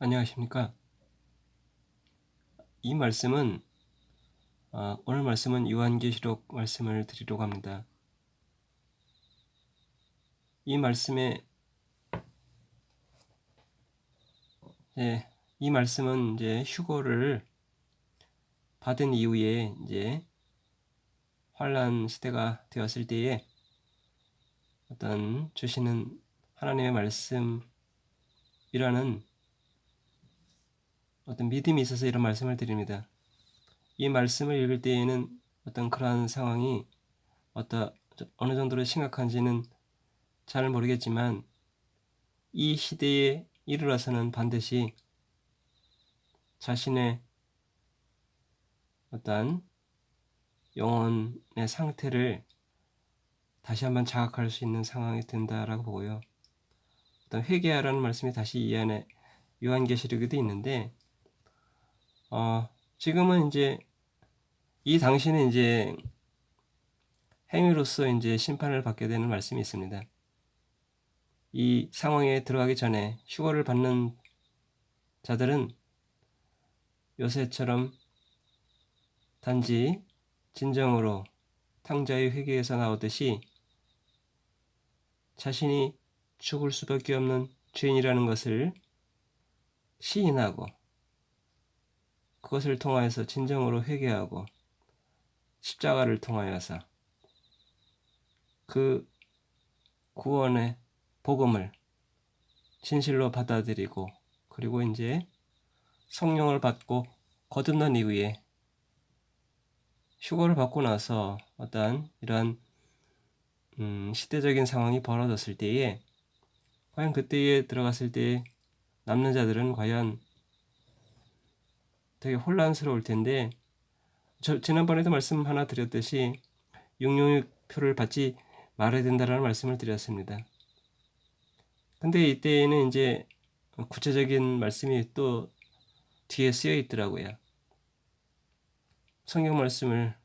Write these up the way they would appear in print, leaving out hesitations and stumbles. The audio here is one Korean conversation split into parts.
안녕하십니까. 이 말씀은 오늘 말씀은 요한계시록 말씀을 드리려고 합니다. 이 말씀에 이 말씀은 이제 휴거를 받은 이후에 이제 환란 시대가 되었을 때에 어떤 주시는 하나님의 말씀이라는 어떤 믿음이 있어서 이런 말씀을 드립니다. 이 말씀을 읽을 때에는 어떤 그러한 상황이 어느 정도로 심각한지는 잘 모르겠지만 이 시대에 이르러서는 반드시 자신의 어떤 영혼의 상태를 다시 한번 자각할 수 있는 상황이 된다라고 보고요. 어떤 회개하라는 말씀이 다시 이 안에 요한계시록에도 있는데, 지금은 이제 이 당시는 이제 행위로서 이제 심판을 받게 되는 말씀이 있습니다. 이 상황에 들어가기 전에 휴거를 받는 자들은 요새처럼 단지 진정으로 탕자의 회개에서 나오듯이 자신이 죽을 수밖에 없는 죄인이라는 것을 시인하고 그것을 통하여서 진정으로 회개하고 십자가를 통하여서 그 구원의 복음을 진실로 받아들이고 그리고 이제 성령을 받고 거듭난 이후에 휴거를 받고 나서 어떠한 이러한 시대적인 상황이 벌어졌을 때에 과연 그때에 들어갔을 때 남는 자들은 과연 되게 혼란스러울 텐데, 지난번에도 말씀 하나 드렸듯이 육령표를 받지 말아야 된다라는 말씀을 드렸습니다. 근데 이때에는 이제 구체적인 말씀이 또 뒤에 쓰여 있더라고요. 성경 말씀을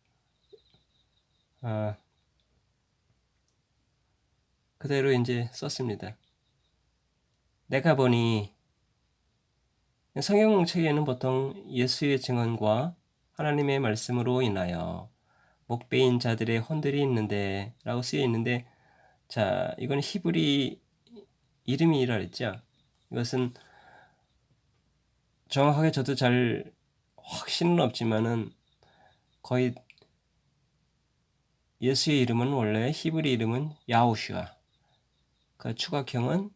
그대로 이제 썼습니다. 내가 보니 성경책에는 보통 예수의 증언과 하나님의 말씀으로 인하여 목베인 자들의 혼들이 있는데 라고 쓰여 있는데, 자, 이건 히브리 이름이라 그랬죠. 이것은 정확하게 저도 잘 확신은 없지만은 거의 예수의 이름은 원래 히브리 이름은 야호슈아, 그 추각형은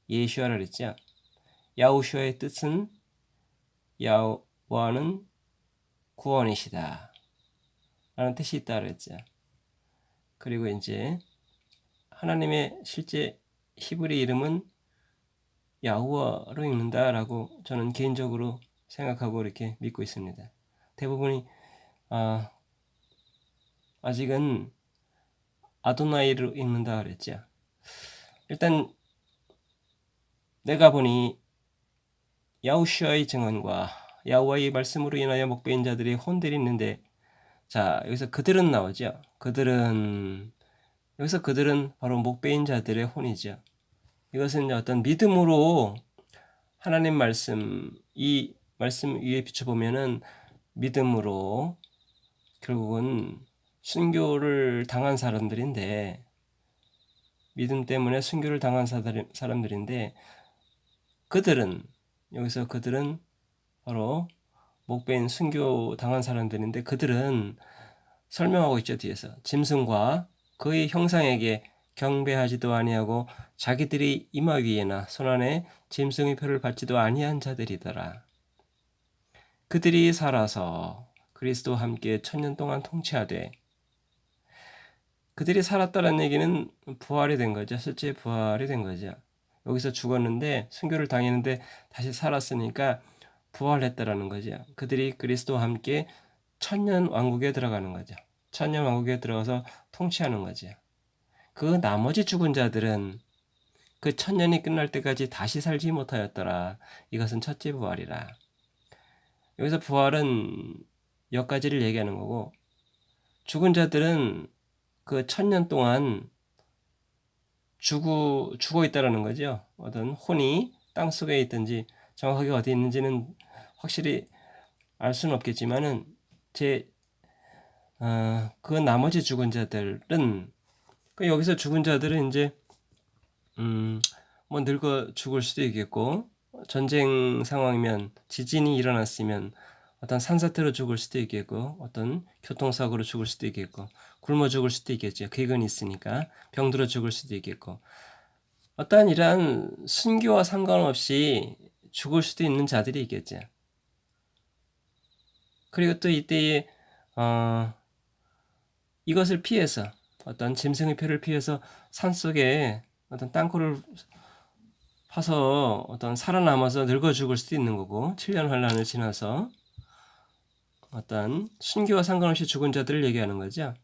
예슈아라 그랬죠. 야호슈아의 뜻은 야호와는 구원이시다 라는 뜻이 있다 그랬죠. 그리고 이제 하나님의 실제 히브리 이름은 야후와로 읽는다라고 저는 개인적으로 생각하고 이렇게 믿고 있습니다. 대부분이 아직은 아도나이로 읽는다 그랬죠. 일단 내가 보니 야후슈아의 증언과 야후와의 말씀으로 인하여 목베인 자들의 혼들이 있는데, 자, 여기서 그들은 나오죠. 여기서 그들은 바로 목베인 자들의 혼이죠. 이것은 어떤 믿음으로 하나님 말씀, 이 말씀 위에 비춰보면은 믿음으로 결국은 순교를 당한 사람들인데, 믿음 때문에 순교를 당한 사람들인데, 여기서 그들은 바로 목베인 순교 당한 사람들인데, 그들은 설명하고 있죠. 뒤에서 짐승과 그의 형상에게 경배하지도 아니하고 자기들이 이마 위에나 손안에 짐승의 표를 받지도 아니한 자들이더라. 그들이 살아서 그리스도와 함께 천년 동안 통치하되, 그들이 살았다는 얘기는 부활이 된 거죠. 실제 부활이 된 거죠. 여기서 죽었는데 순교를 당했는데 다시 살았으니까 부활했다라는 거죠. 그들이 그리스도와 함께 천년 왕국에 들어가는 거죠. 천년 왕국에 들어가서 통치하는 거죠. 그 나머지 죽은 자들은 그 천년이 끝날 때까지 다시 살지 못하였더라. 이것은 첫째 부활이라. 여기서 부활은 몇 가지를 얘기하는 거고, 죽은 자들은 그 천년 동안 죽어 있다라는 거죠. 어떤 혼이 땅 속에 있든지 정확하게 어디 있는지는 확실히 알 수는 없겠지만은 그 나머지 죽은 자들은 여기서 죽은 자들은 이제 뭐 늙어 죽을 수도 있겠고 전쟁 상황이면 지진이 일어났으면 어떤 산사태로 죽을 수도 있겠고 어떤 교통사고로 죽을 수도 있겠고 굶어 죽을 수도 있겠죠. 객은 있으니까 병들어 죽을 수도 있겠고 어떠한 이러한 순교와 상관없이 죽을 수도 있는 자들이 있겠죠. 그리고 또 이때에 이것을 피해서 어떤 짐승의 표를 피해서 산속에 어떤 땅굴을 파서 어떤 살아남아서 늙어 죽을 수도 있는 거고 7년 환란을 지나서 어떤 순교와 상관없이 죽은 자들을 얘기하는 거죠.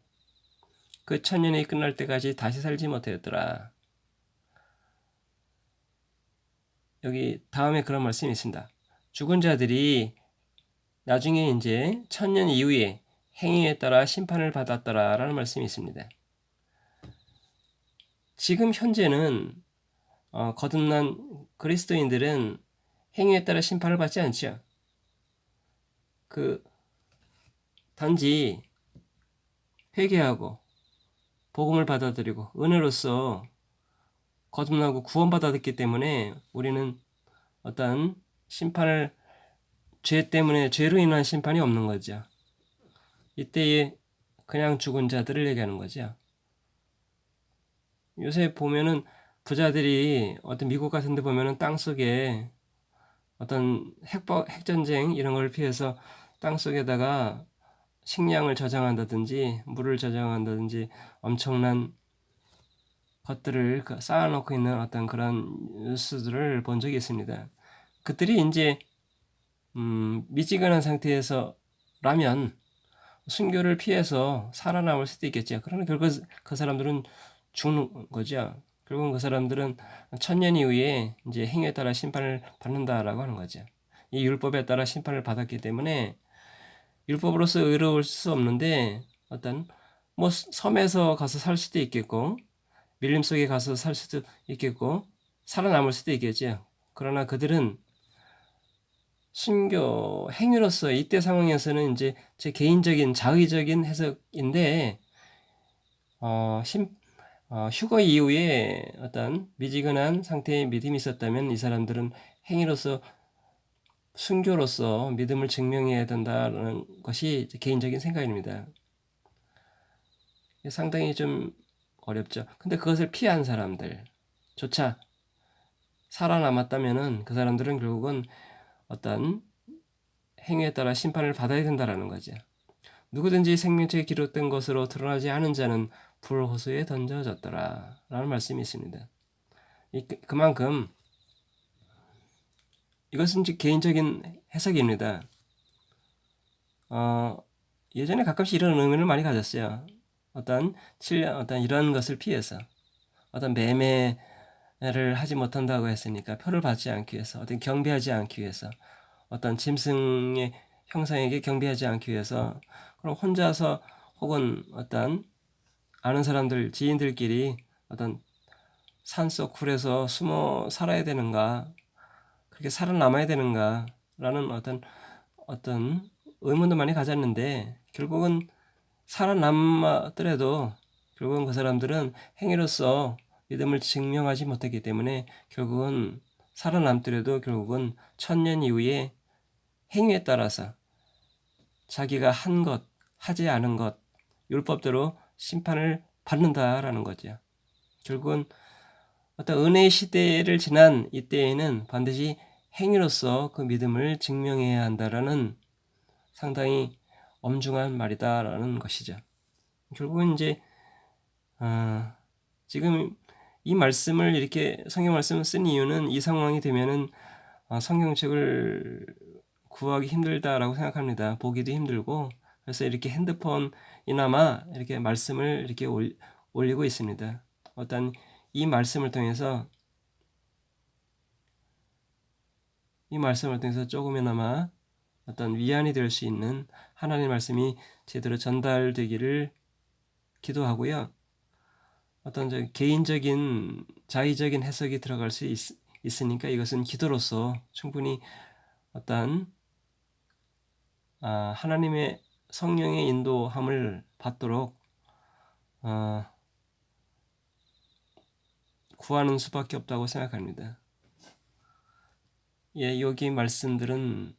그 천년이 끝날 때까지 다시 살지 못하였더라. 여기 다음에 그런 말씀이 있습니다. 죽은 자들이 나중에 이제 천년 이후에 행위에 따라 심판을 받았더라 라는 말씀이 있습니다. 지금 현재는 거듭난 그리스도인들은 행위에 따라 심판을 받지 않죠. 단지 회개하고 복음을 받아들이고 은혜로서 거듭나고 구원받았기 때문에 우리는 어떤 심판을 죄 때문에 죄로 인한 심판이 없는 거죠. 이때에 그냥 죽은 자들을 얘기하는 거죠. 요새 보면은 부자들이 어떤 미국 같은 데 보면은 땅속에 어떤 핵전쟁 이런 걸 피해서 땅속에다가 식량을 저장한다든지 물을 저장한다든지 엄청난 것들을 쌓아놓고 있는 어떤 그런 뉴스들을 본 적이 있습니다. 그들이 이제 미지근한 상태에서라면 순교를 피해서 살아남을 수도 있겠죠. 그러나 결국 그 사람들은 죽는 거죠. 결국은 그 사람들은 천년 이후에 이제 행위에 따라 심판을 받는다라고 하는 거죠. 이 율법에 따라 심판을 받았기 때문에 율법으로서 의로울 수 없는데 어떤 뭐 섬에서 가서 살 수도 있겠고 밀림 속에 가서 살 수도 있겠고 살아남을 수도 있겠죠. 그러나 그들은 순교 행위로서 이때 상황에서는 이제 제 개인적인 자의적인 해석인데 휴거 이후에 어떤 미지근한 상태의 믿음이 있었다면 이 사람들은 행위로서 순교로서 믿음을 증명해야 된다는 것이 개인적인 생각입니다. 상당히 좀 어렵죠. 근데 그것을 피한 사람들조차 살아남았다면은 그 사람들은 결국은 어떤 행위에 따라 심판을 받아야 된다라는 거죠. 누구든지 생명책에 기록된 것으로 드러나지 않은 자는 불호수에 던져졌더라 라는 말씀이 있습니다. 그만큼 이것은 개인적인 해석입니다. 예전에 가끔씩 이런 의미를 많이 가졌어요. 어떤 이런 것을 피해서 어떤 매매를 하지 못한다고 했으니까 표를 받지 않기 위해서 어떤 경배하지 않기 위해서 어떤 짐승의 형상에게 경배하지 않기 위해서 그럼 혼자서 혹은 어떤 아는 사람들 지인들끼리 어떤 산속 굴에서 숨어 살아야 되는가 그렇게 살아남아야 되는가 라는 어떤 의문도 많이 가졌는데 결국은 살아남았더라도 결국은 그 사람들은 행위로서 믿음을 증명하지 못했기 때문에 결국은 살아남더라도 결국은 천년 이후에 행위에 따라서 자기가 한 것, 하지 않은 것, 율법대로 심판을 받는다라는 거죠. 결국은 어떤 은혜의 시대를 지난 이때에는 반드시 행위로서 그 믿음을 증명해야 한다라는 상당히 엄중한 말이다라는 것이죠. 결국은 이제 지금 이 말씀을 이렇게 성경 말씀을 쓴 이유는 이 상황이 되면은 성경책을 구하기 힘들다라고 생각합니다. 보기도 힘들고 그래서 이렇게 핸드폰이나마 이렇게 말씀을 이렇게 올리고 있습니다. 어떤 이 말씀을 통해서 조금이나마 어떤 위안이 될 수 있는 하나님의 말씀이 제대로 전달되기를 기도하고요. 어떤 개인적인 자의적인 해석이 들어갈 수 있으니까 이것은 기도로서 충분히 어떠한 하나님의 성령의 인도함을 받도록 구하는 수밖에 없다고 생각합니다. 예, 여기 말씀들은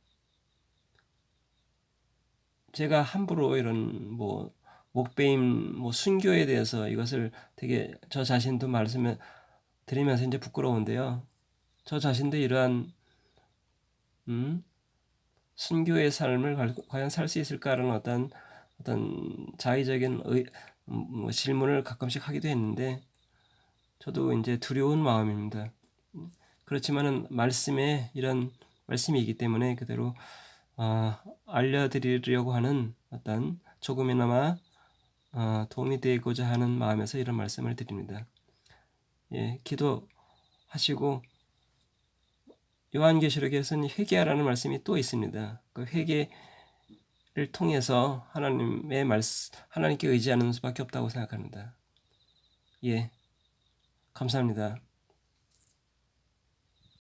제가 함부로 이런 목배임 순교에 대해서 이것을 되게 저 자신도 말씀을 드리면서 이제 부끄러운데요. 저 자신도 이러한 순교의 삶을 과연 살 수 있을까라는 어떤 자의적인 질문을 가끔씩 하기도 했는데 저도 이제 두려운 마음입니다. 그렇지만은 말씀에 이런 말씀이기 때문에 그대로 알려드리려고 하는 어떤 조금이나마 도움이 되고자 하는 마음에서 이런 말씀을 드립니다. 예, 기도하시고 요한계시록에서는 회개하라는 말씀이 또 있습니다. 그 회개를 통해서 하나님께 의지하는 수밖에 없다고 생각합니다. 예, 감사합니다.